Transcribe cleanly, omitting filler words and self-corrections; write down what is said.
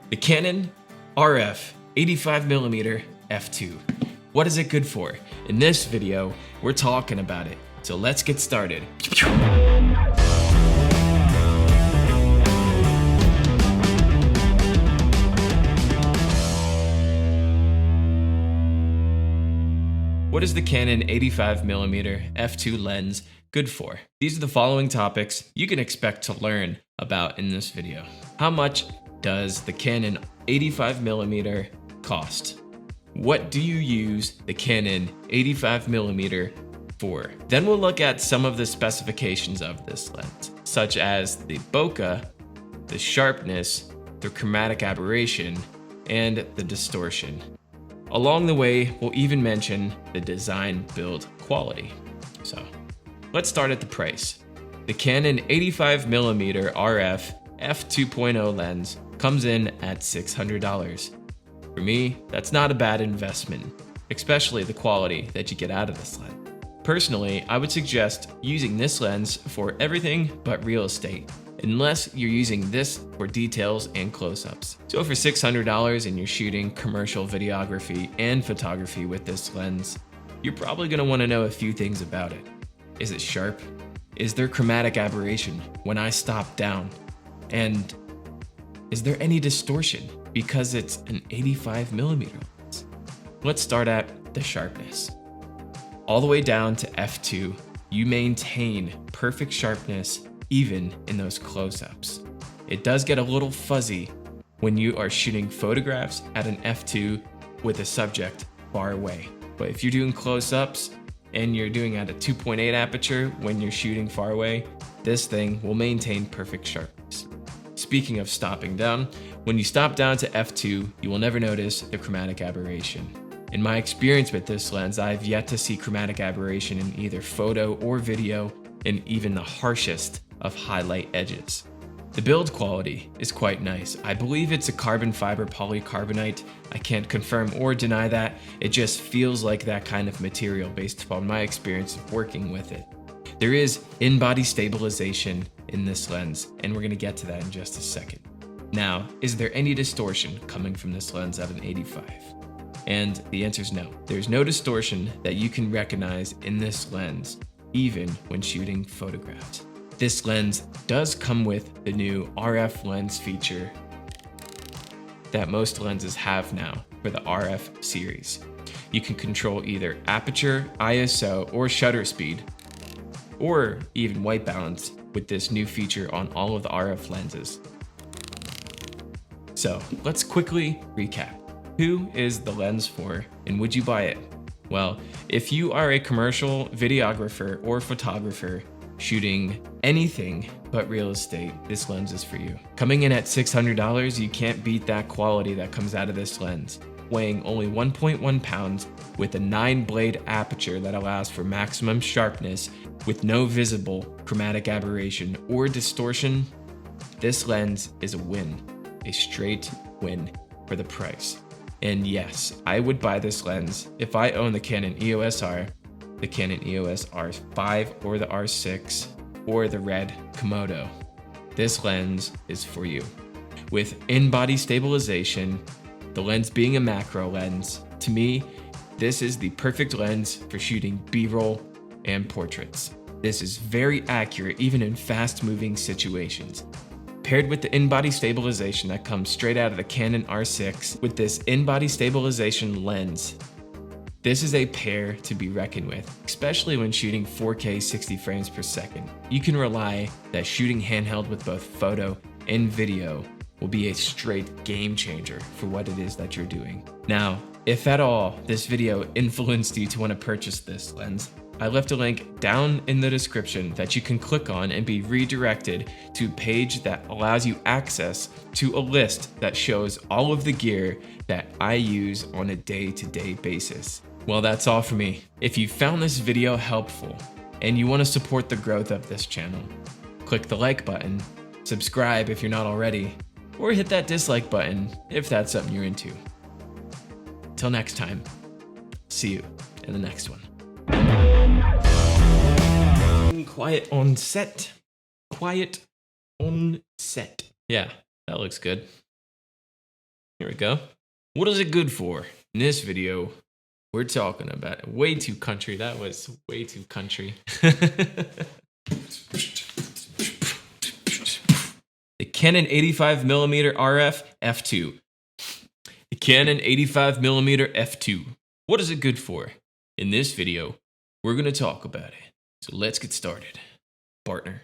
The Canon RF 85mm f2. What is it good for? In this video, we're talking about it. So let's get started. What is the Canon 85mm f2 lens good for? These are the following topics you can expect to learn about in this video. How much does the Canon 85mm cost? What do you use the Canon 85mm for? Then we'll look at some of the specifications of this lens, such as the bokeh, the sharpness, the chromatic aberration, and the distortion. Along the way, we'll even mention the design build quality. So let's start at the price. The Canon 85mm RF f2.0 lens comes in at $600. For me, that's not a bad investment, especially the quality that you get out of this lens. Personally, I would suggest using this lens for everything but real estate, unless you're using this for details and close-ups. So for $600 and you're shooting commercial videography and photography with this lens, you're probably gonna wanna know a few things about it. Is it sharp? Is there chromatic aberration when I stop down? And is there any distortion because it's an 85mm lens? Let's start at the sharpness. All the way down to f2, you maintain perfect sharpness even in those close-ups. It does get a little fuzzy when you are shooting photographs at an f2 with a subject far away. But if you're doing close-ups and you're doing at a 2.8 aperture when you're shooting far away, this thing will maintain perfect sharpness. Speaking of stopping down, when you stop down to f2, you will never notice the chromatic aberration. In my experience with this lens, I've yet to see chromatic aberration in either photo or video in even the harshest of highlight edges. The build quality is quite nice. I believe it's a carbon fiber polycarbonate. I can't confirm or deny that. It just feels like that kind of material based upon my experience of working with it. There is in-body stabilization in this lens, and we're gonna get to that in just a second. Now, is there any distortion coming from this lens at an 85? And the answer is no. There's no distortion that you can recognize in this lens, even when shooting photographs. This lens does come with the new RF lens feature that most lenses have now for the RF series. You can control either aperture, ISO, or shutter speed, or even white balance with this new feature on all of the RF lenses. So let's quickly recap. Who is the lens for, and would you buy it? Well, if you are a commercial videographer or photographer shooting anything but real estate, this lens is for you. Coming in at $600, you can't beat that quality that comes out of this lens. Weighing only 1.1 pounds with a 9-blade aperture that allows for maximum sharpness with no visible chromatic aberration or distortion, this lens is a win, a straight win for the price. And yes, I would buy this lens if I own the Canon EOS-R, the Canon EOS-R 5 or the R6, or the red Komodo. This lens is for you. With in-body stabilization, the lens being a macro lens, to me, this is the perfect lens for shooting B-roll and portraits. This is very accurate even in fast-moving situations. Paired with the in-body stabilization that comes straight out of the Canon R6 with this in-body stabilization lens, this is a pair to be reckoned with, especially when shooting 4K 60 frames per second. You can rely that shooting handheld with both photo and video will be a straight game changer for what it is that you're doing. Now, if at all this video influenced you to want to purchase this lens, I left a link down in the description that you can click on and be redirected to a page that allows you access to a list that shows all of the gear that I use on a day-to-day basis. Well, that's all for me. If you found this video helpful and you want to support the growth of this channel, click the like button, subscribe if you're not already, or hit that dislike button if that's something you're into. Till next time, see you in the next one. Quiet on set. Quiet on set. Yeah, that looks good. Here we go. What is it good for? In this video, we're talking about it. Way too country. That was way too country. The Canon 85mm RF f2. The Canon 85mm f2. What is it good for? In this video, we're going to talk about it. So let's get started, partner.